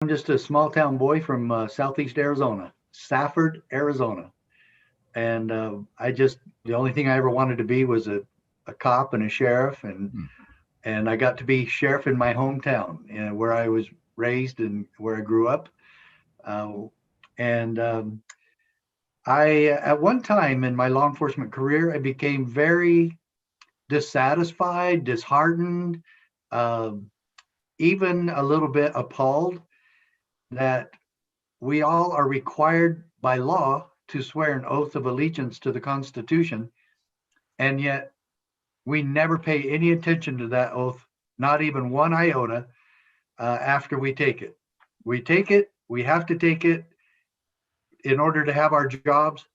I'm just a small town boy from southeast Arizona, Safford, Arizona. And the only thing I ever wanted to be was a cop and a sheriff. Hmm. And I got to be sheriff in my hometown, where I was raised and where I grew up. Uh, and at one time in my law enforcement career, I became very dissatisfied, disheartened, uh, even a little bit appalled that we all are required by law to swear an oath of allegiance to the Constitution, and yet we never pay any attention to that oath, not even one iota, after we take it. We take it, we have to take it in order to have our jobs,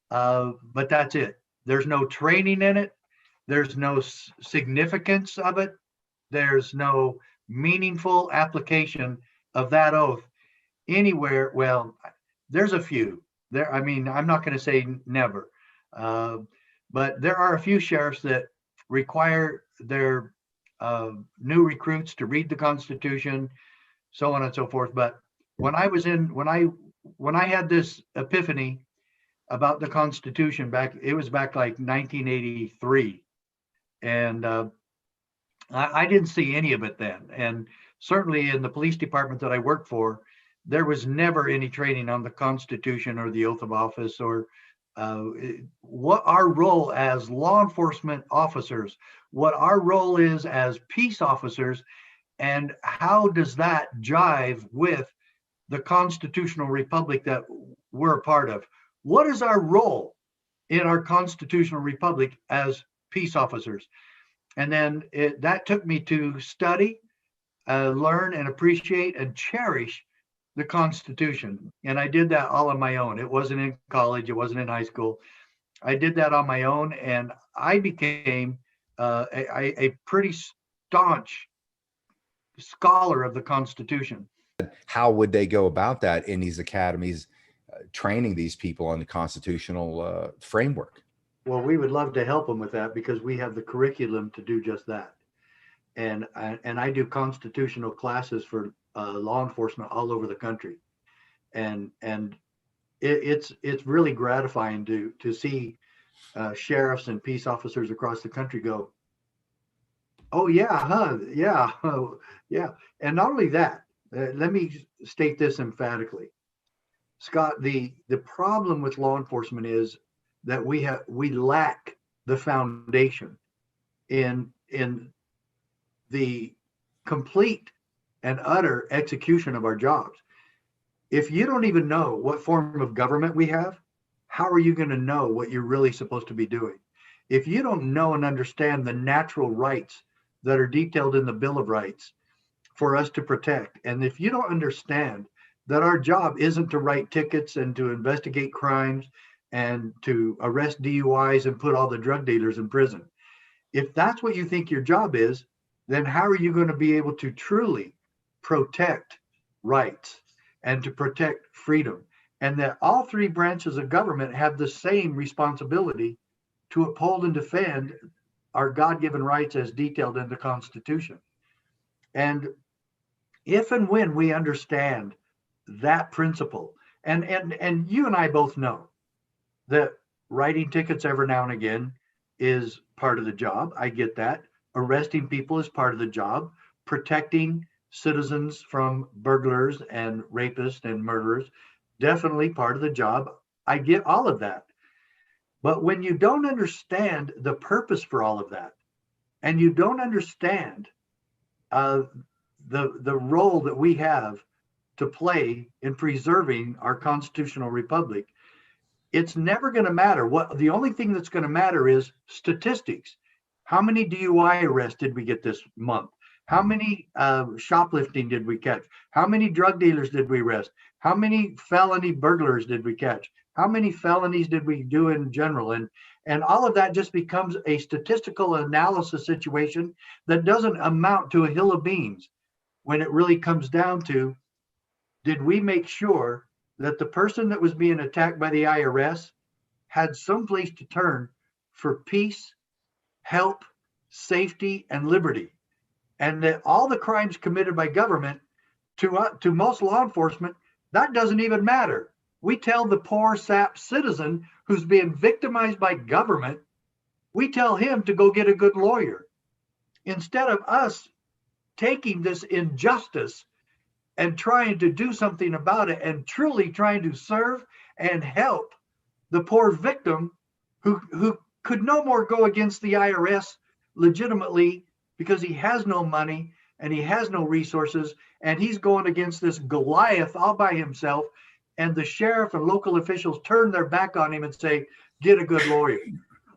but that's it. There's no training in it, there's no significance of it, there's no meaningful application of that oath anywhere. Well, there's a few there. I mean, I'm not going to say never, uh, but there are a few sheriffs that require their new recruits to read the Constitution, so on and so forth. But when I was in, when I had this epiphany about the Constitution back, it was back like 1983, and I didn't see any of it then. And certainly in the police department that I worked for, there was never any training on the Constitution or the oath of office or uh, what our role as law enforcement officers, what our role is as peace officers, and how does that jive with the constitutional republic that we're a part of? What is our role in our constitutional republic as peace officers? And then that took me to study, learn, and appreciate and cherish the Constitution. And I did that all on my own. It wasn't in college, it wasn't in high school. I did that on my own, and I became a pretty staunch scholar of the Constitution. How would they go about that in these academies, training these people on the constitutional framework? Well, we would love to help them with that because we have the curriculum to do just that. And I do constitutional classes for law enforcement all over the country, and it's really gratifying to see sheriffs and peace officers across the country go, oh yeah, huh, yeah, oh, yeah. And not only that, let me state this emphatically, Scott. The problem with law enforcement is that we lack the foundation in the complete and utter execution of our jobs. If you don't even know what form of government we have, how are you going to know what you're really supposed to be doing? If you don't know and understand the natural rights that are detailed in the Bill of Rights for us to protect, and if you don't understand that our job isn't to write tickets and to investigate crimes and to arrest DUIs and put all the drug dealers in prison, if that's what you think your job is, then how are you going to be able to truly protect rights and to protect freedom? And that all three branches of government have the same responsibility to uphold and defend our God given rights as detailed in the Constitution. And if and when we understand that principle, and you and I both know that writing tickets every now and again is part of the job. I get that. Arresting people is part of the job. Protecting citizens from burglars and rapists and murderers, definitely part of the job. I get all of that. But when you don't understand the purpose for all of that, and you don't understand uh, the role that we have to play in preserving our constitutional republic, it's never going to matter. What the only thing that's going to matter is statistics. How many DUI arrests did we get this month? How many shoplifting did we catch? How many drug dealers did we arrest? How many felony burglars did we catch? How many felonies did we do in general? And all of that just becomes a statistical analysis situation that doesn't amount to a hill of beans when it really comes down to, did we make sure that the person that was being attacked by the IRS had some place to turn for peace, help, safety, and liberty? And that all the crimes committed by government To most law enforcement, that doesn't even matter. We tell the poor sap citizen who's being victimized by government, we tell him to go get a good lawyer instead of us taking this injustice and trying to do something about it and truly trying to serve and help the poor victim who could no more go against the IRS legitimately because he has no money and he has no resources and he's going against this Goliath all by himself, and the sheriff and local officials turn their back on him and say, get a good lawyer.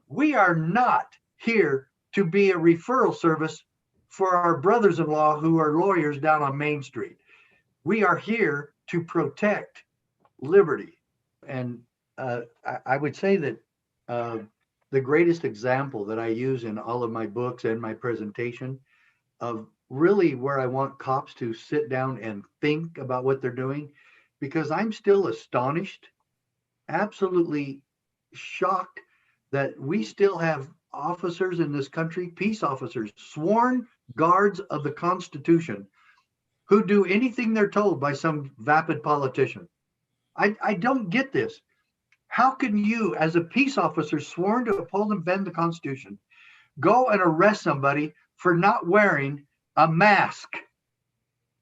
We are not here to be a referral service for our brothers-in-law who are lawyers down on Main Street. We are here to protect liberty. And I would say that the greatest example that I use in all of my books and my presentation of really where I want cops to sit down and think about what they're doing, because I'm still astonished, absolutely shocked that we still have officers in this country, peace officers, sworn guards of the Constitution, who do anything they're told by some vapid politician. I don't get this. How can you, as a peace officer sworn to uphold and defend the Constitution, go and arrest somebody for not wearing a mask?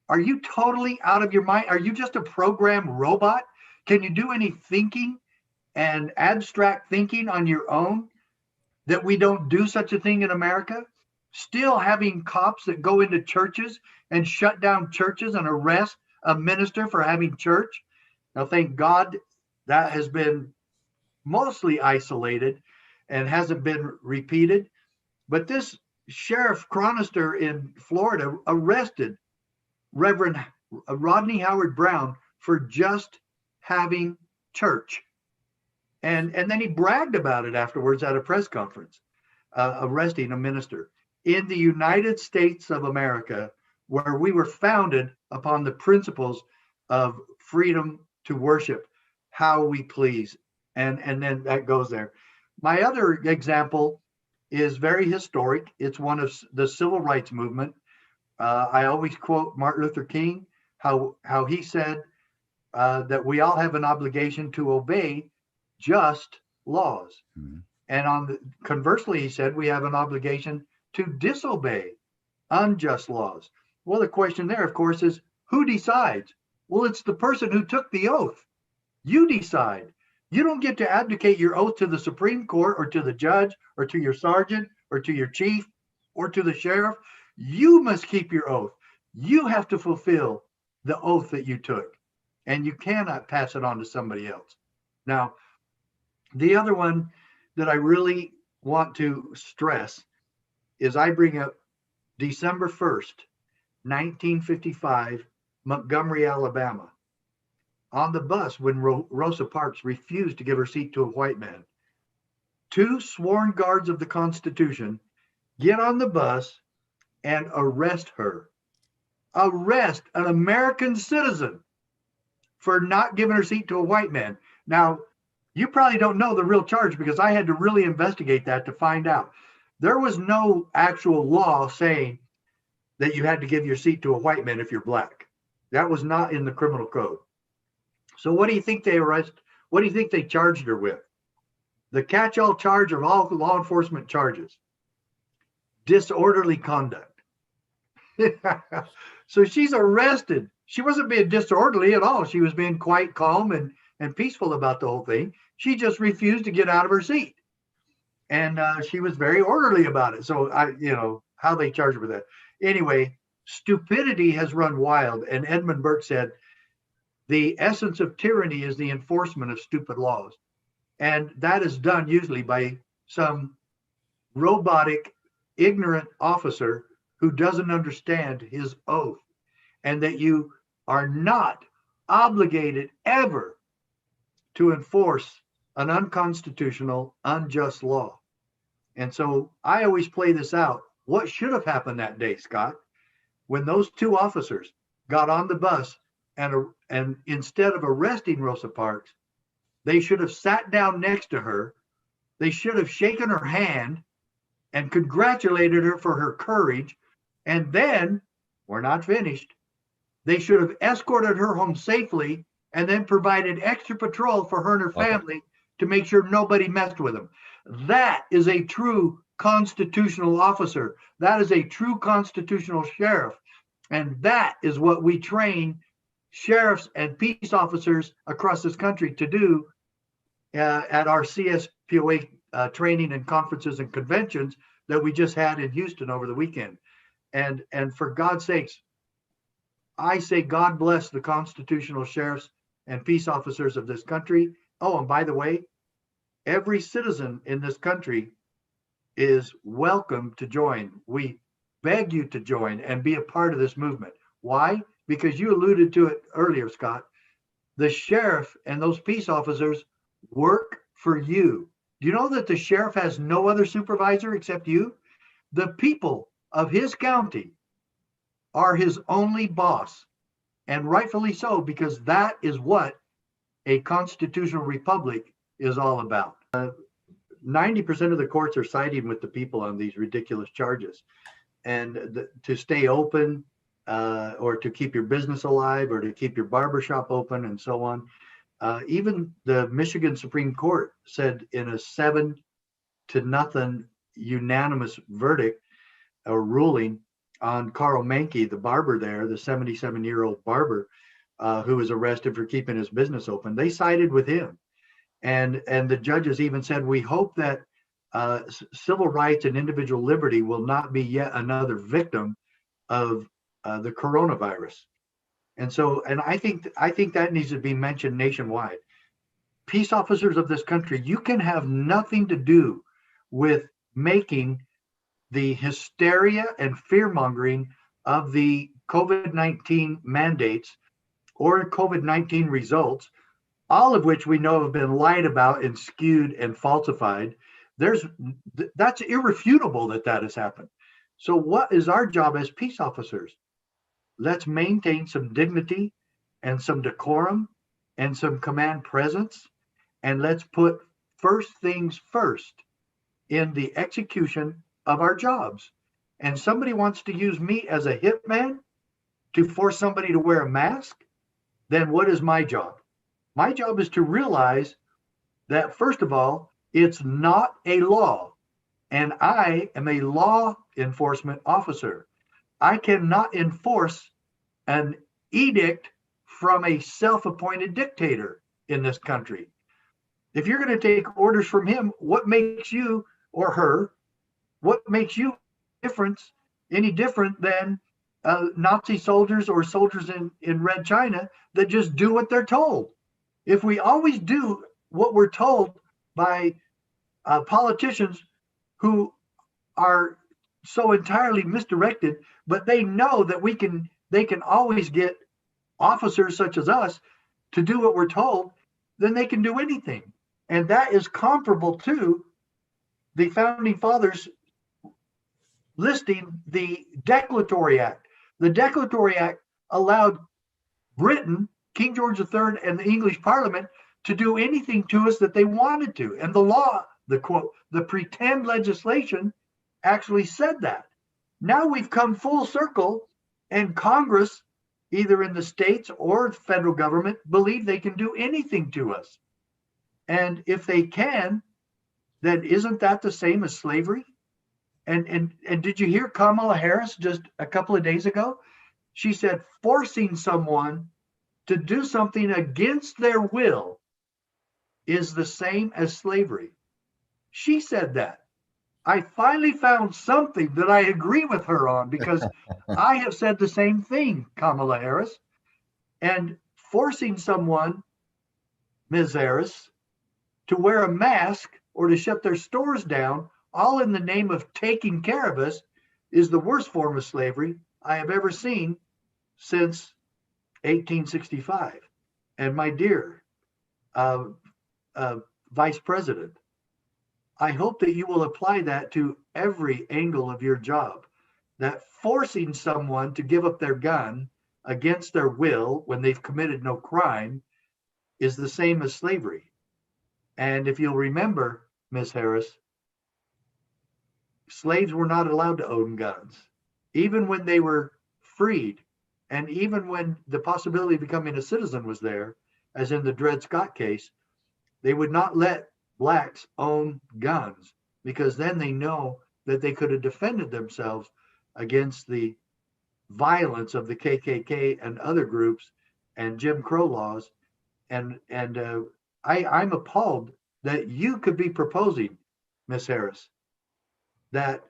Are you totally out of your mind? Are you just a programmed robot? Can you do any thinking and abstract thinking on your own that we don't do such a thing in America? Still having cops that go into churches and shut down churches and arrest a minister for having church. Now, thank God that has been mostly isolated and hasn't been repeated. But this Sheriff Chronister in Florida arrested Reverend Rodney Howard Brown for just having church. And then he bragged about it afterwards at a press conference, arresting a minister in the United States of America, where we were founded upon the principles of freedom to worship how we please. And then that goes there. My other example is very historic. It's one of the civil rights movement. I always quote Martin Luther King, how he said that we all have an obligation to obey just laws. Mm-hmm. And conversely, he said we have an obligation to disobey unjust laws. Well, the question there, of course, is who decides? Well, it's the person who took the oath. You decide. You don't get to abdicate your oath to the Supreme Court or to the judge or to your sergeant or to your chief or to the sheriff. You must keep your oath. You have to fulfill the oath that you took, and you cannot pass it on to somebody else. Now, the other one that I really want to stress is I bring up December 1st, 1955, Montgomery, Alabama. On the bus when Rosa Parks refused to give her seat to a white man, 2 sworn guards of the Constitution get on the bus and arrest her. Arrest an American citizen for not giving her seat to a white man. Now, you probably don't know the real charge because I had to really investigate that to find out. There was no actual law saying that you had to give your seat to a white man if you're black. That was not in the criminal code. So what do you think they charged her with? The catch-all charge of all law enforcement charges. Disorderly conduct. So she's arrested. She wasn't being disorderly at all. She was being quite calm and peaceful about the whole thing. She just refused to get out of her seat. And she was very orderly about it. So how they charge her with that. Anyway, stupidity has run wild. And Edmund Burke said, the essence of tyranny is the enforcement of stupid laws. And that is done usually by some robotic, ignorant officer who doesn't understand his oath, and that you are not obligated ever to enforce an unconstitutional, unjust law. And so I always play this out. What should have happened that day, Scott, when those 2 officers got on the bus and instead of arresting Rosa Parks, they should have sat down next to her. They should have shaken her hand and congratulated her for her courage. And then, we're not finished, They should have escorted her home safely and then provided extra patrol for her and her Okay. family to make sure nobody messed with them. That is a true constitutional officer. That is a true constitutional sheriff. And that is what we train sheriffs and peace officers across this country to do at our CSPOA training and conferences and conventions that we just had in Houston over the weekend. And for God's sakes, I say God bless the constitutional sheriffs and peace officers of this country. Oh, and by the way, every citizen in this country is welcome to join. We beg you to join and be a part of this movement. Why? Because you alluded to it earlier, Scott. The sheriff and those peace officers work for you. Do you know that the sheriff has no other supervisor except you? The people of his county are his only boss, and rightfully so, because that is what a constitutional republic is all about. 90% of the courts are siding with the people on these ridiculous charges. And to stay open, or to keep your business alive, or to keep your barbershop open, and so on. Even the Michigan Supreme Court said in a 7-0 unanimous verdict or ruling on Carl Mankey, the barber there, the 77-year-old barber who was arrested for keeping his business open. They sided with him. And the judges even said, we hope that civil rights and individual liberty will not be yet another victim of the coronavirus. And so, and I think that needs to be mentioned nationwide. Peace officers of this country, you can have nothing to do with making the hysteria and fear mongering of the COVID-19 mandates or COVID-19 results, all of which we know have been lied about and skewed and falsified. That's irrefutable that has happened. So what is our job as peace officers? Let's maintain some dignity and some decorum and some command presence, and let's put first things first in the execution of our jobs. And somebody wants to use me as a hitman to force somebody to wear a mask, then what is my job? My job is to realize that, first of all, it's not a law, and I am a law enforcement officer. I cannot enforce an edict from a self-appointed dictator in this country. If you're going to take orders from him, what makes you or her, what makes you any different than Nazi soldiers or soldiers in Red China that just do what they're told? If we always do what we're told by politicians who are so entirely misdirected, but they know that they can always get officers such as us to do what we're told, then they can do anything. And that is comparable to the founding fathers listing the Declaratory Act. The Declaratory Act allowed Britain, King George III, and the English Parliament to do anything to us that they wanted to. And the law, the quote, the pretend legislation actually said that. Now we've come full circle, and Congress, either in the states or the federal government, believe they can do anything to us. And if they can, then isn't that the same as slavery? And did you hear Kamala Harris just a couple of days ago? She said forcing someone to do something against their will is the same as slavery. She said that. I finally found something that I agree with her on, because I have said the same thing, Kamala Harris. And forcing someone, Ms. Harris, to wear a mask or to shut their stores down, all in the name of taking care of us, is the worst form of slavery I have ever seen since 1865. And my dear Vice President, I hope that you will apply that to every angle of your job, that forcing someone to give up their gun against their will when they've committed no crime is the same as slavery. And if you'll remember, Ms. Harris, slaves were not allowed to own guns. Even when they were freed And even when the possibility of becoming a citizen was there, as in the Dred Scott case, they would not let blacks own guns because then they know that they could have defended themselves against the violence of the KKK and other groups and Jim Crow laws. I'm appalled that you could be proposing, Miss Harris, that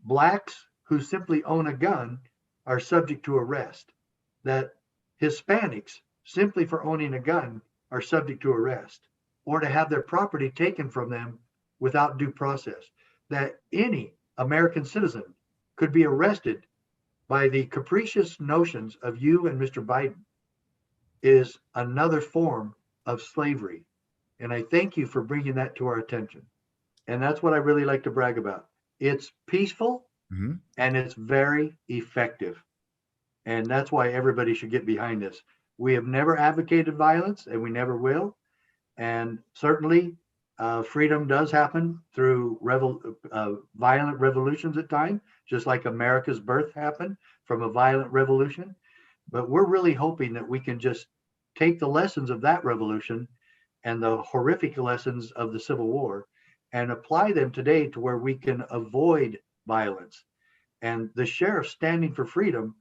blacks who simply own a gun are subject to arrest, that Hispanics simply for owning a gun are subject to arrest, or to have their property taken from them without due process, that any American citizen could be arrested by the capricious notions of you and Mr. Biden is another form of slavery. And I thank you for bringing that to our attention. And that's what I really like to brag about. It's peaceful Mhm. and it's very effective. And that's why everybody should get behind this. We have never advocated violence and we never will. And certainly, freedom does happen through violent revolutions at times, just like America's birth happened from a violent revolution. But we're really hoping that we can just take the lessons of that revolution and the horrific lessons of the Civil War and apply them today to where we can avoid violence. And the sheriffs standing for freedom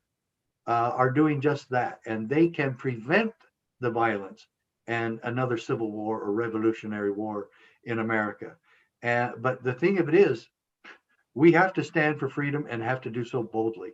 are doing just that. And they can prevent the violence and another civil war or revolutionary war in America. But the thing of it is, we have to stand for freedom and have to do so boldly.